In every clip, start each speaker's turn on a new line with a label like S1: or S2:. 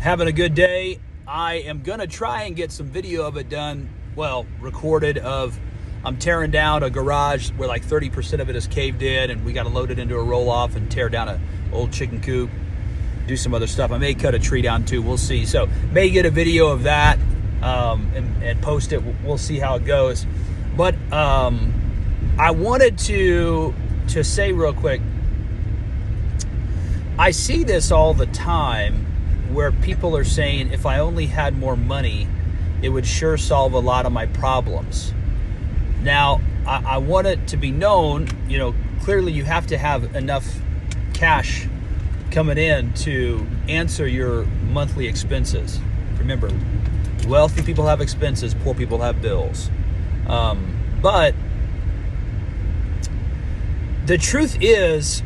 S1: having a good day. I am going to try and get some video of it done, recorded of I'm tearing down a garage where like 30% of it is caved in, and we got to load it into a roll-off and tear down an old chicken coop, do some other stuff. I may cut a tree down too. We'll see. So may get a video of that and post it. We'll see how it goes. But I wanted to say real quick, I see this all the time where people are saying, if I only had more money, it would sure solve a lot of my problems. Now, I want it to be known, clearly you have to have enough cash coming in to answer your monthly expenses. Remember, wealthy people have expenses, poor people have bills. But the truth is,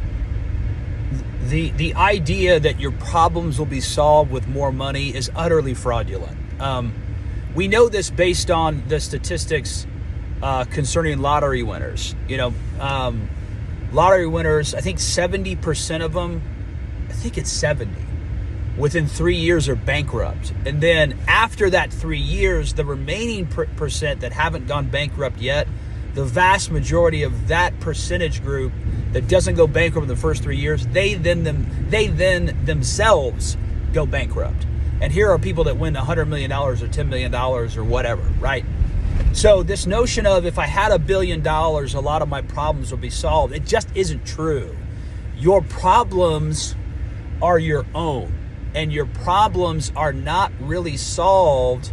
S1: the idea that your problems will be solved with more money is utterly fraudulent. We know this based on the statistics concerning lottery winners. Lottery winners, I think 70% of them, it's 70, within 3 years are bankrupt. And then after that 3 years, the remaining percent that haven't gone bankrupt yet, the vast majority of that percentage group that doesn't go bankrupt in the first 3 years, they then themselves go bankrupt. And here are people that win $100 million or $10 million or whatever, right? So this notion of if I had $1 billion, a lot of my problems will be solved, it just isn't true. Your problems are your own, and your problems are not really solved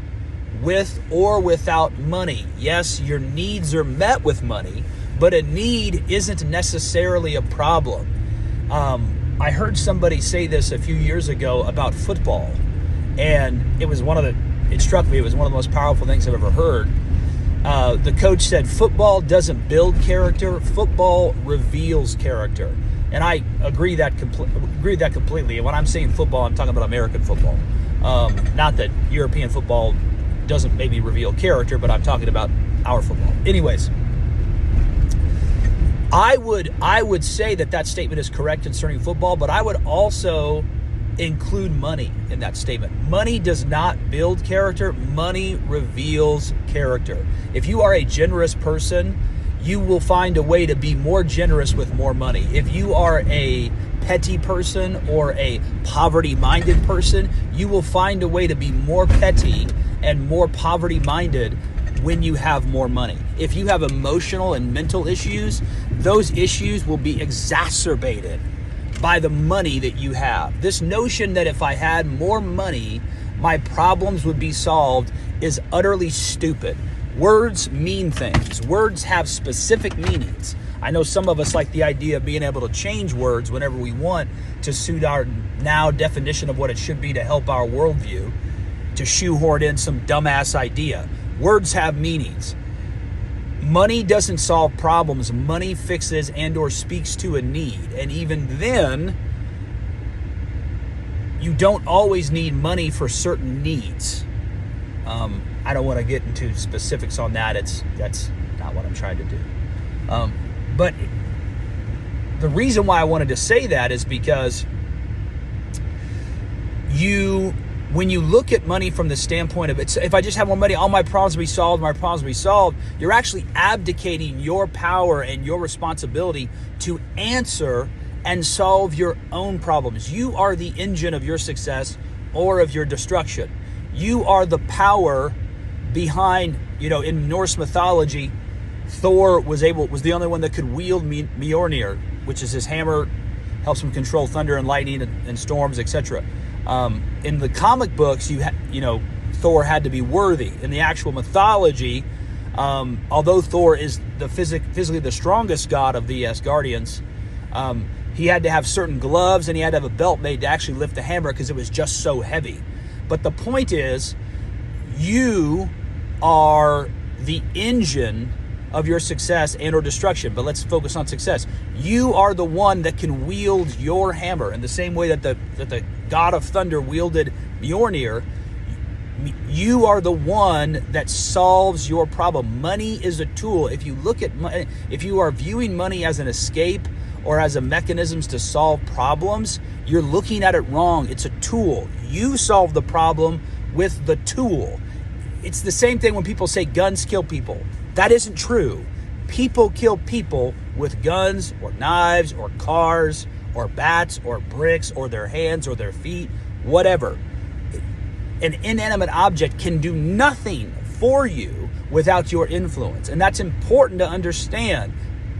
S1: with or without money. Yes, your needs are met with money, but a need isn't necessarily a problem. I heard somebody say this a few years ago about football, and it struck me, it was one of the most powerful things I've ever heard. The coach said, football doesn't build character, football reveals character. And I agree that completely. And when I'm saying football, I'm talking about American football. Not that European football doesn't maybe reveal character, but I'm talking about our football. Anyways, I would say that statement is correct concerning football, but I would also include money in that statement. Money does not build character. Money reveals character. If you are a generous person, you will find a way to be more generous with more money. If you are a petty person or a poverty-minded person, you will find a way to be more petty and more poverty-minded when you have more money. If you have emotional and mental issues, those issues will be exacerbated by the money that you have. This notion that if I had more money, my problems would be solved is utterly stupid. Words mean things. Words have specific meanings. I know some of us like the idea of being able to change words whenever we want to suit our now definition of what it should be to help our worldview, to shoehorn in some dumbass idea. Words have meanings. Money doesn't solve problems. Money fixes and or speaks to a need. And even then, you don't always need money for certain needs. I don't want to get into specifics on that. That's not what I'm trying to do. But the reason why I wanted to say that is because when you look at money from the standpoint of if I just have more money, all my problems will be solved, you're actually abdicating your power and your responsibility to answer and solve your own problems. You are the engine of your success or of your destruction. You are the power behind, in Norse mythology, Thor was the only one that could wield Mjolnir, which is his hammer, helps him control thunder and lightning and storms, etc. In the comic books, Thor had to be worthy. In the actual mythology, although Thor is physically the strongest god of the Asgardians, he had to have certain gloves and he had to have a belt made to actually lift the hammer because it was just so heavy. But the point is, you are the engine of your success and or destruction. But let's focus on success. You are the one that can wield your hammer in the same way that the god of thunder wielded Mjolnir. You are the one that solves your problem. Money is a tool. If you look at money, if you are viewing money as an escape or as a mechanisms to solve problems, you're looking at it wrong. It's a tool. You solve the problem with the tool. It's the same thing when people say guns kill people. That isn't true. People kill people with guns or knives or cars or bats or bricks or their hands or their feet, whatever. An inanimate object can do nothing for you without your influence. And that's important to understand.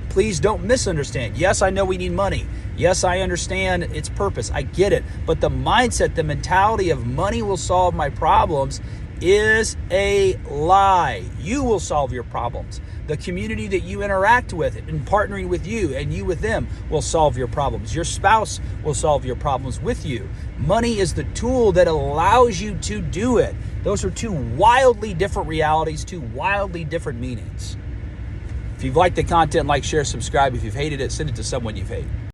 S1: Please don't misunderstand. Yes, I know we need money. Yes, I understand its purpose. I get it. But the mindset, the mentality of money will solve my problems is a lie. You will solve your problems. The community that you interact with and partnering with you and you with them will solve your problems. Your spouse will solve your problems with you. Money is the tool that allows you to do it. Those are two wildly different realities, two wildly different meanings. If you've liked the content, like, share, subscribe. If you've hated it, send it to someone you've hated.